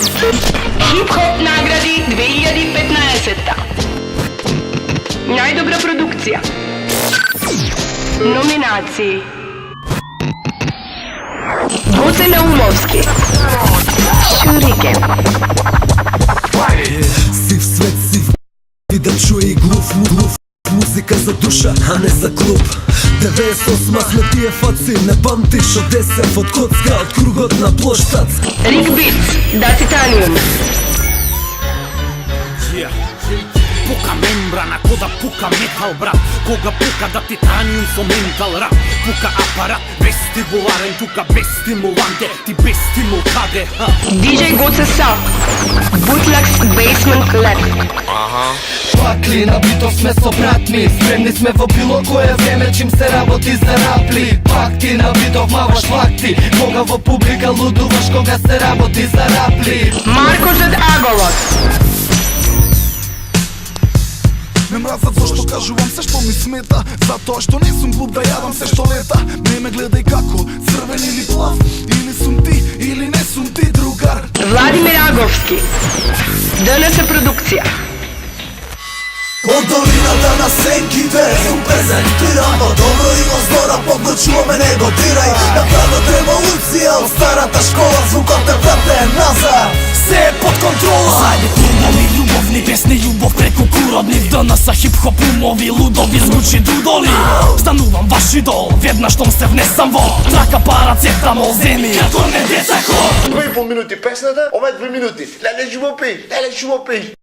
Hip-hop nagradi 2015. Najdobra produkcija. Nominaciji: Goce Naumovski, Shuriken. Siv svet, siv i da čuje i gluf, muzika za duša, a ne za klub. 98 sme ti je faci, ne pamtiš od SF, od kocka, od krugot na ploštac. Rick Beats, Da Titanium. Puka membrana, ko da puka metal, brat. Koga puka da titanium so mental rap. Puka aparat, vestibularen, tuka bez stimulante. Ti bez stimulkade, ha. DJ Goce Sav, Bootlegs Basement Lab. Pakli, nabito sme so bratmi, spremni sme vo bilo koje vreme čim se raboti zarapli. Pakti, nabito mavaš lakti, koga vo publika luduvaš, koga se raboti zarapli. Marko Žad-Agolot. Не мразат зашто кажувам се што ми смета, затоа што не сум глуп да јадам се што лета. Не ме гледај како црвен или плав, или сум ти, или не сум ти, другар. Vladimir Agovski, DNS produkcija. Od dolinata na senkite su prezentiramo. Dobro ima zlora, podnoćuo me nego diraj. Napravno treba ulicija, od starata škola, zvukom te vrate nazad. Sve je pod kontrolom. Ajde klubovi, ljubovni, pjesni ljubav preko kurodni. Danasa hip-hop umovi, ludovi zvuči dudoli. Stanuvam vaš idol, vjedna štom se vnesam vol. Traka paracetamol, zeni, kako ne djeca ko. 2,5 минути песната, ова е 2 минути. Леле живопи, леле живопи.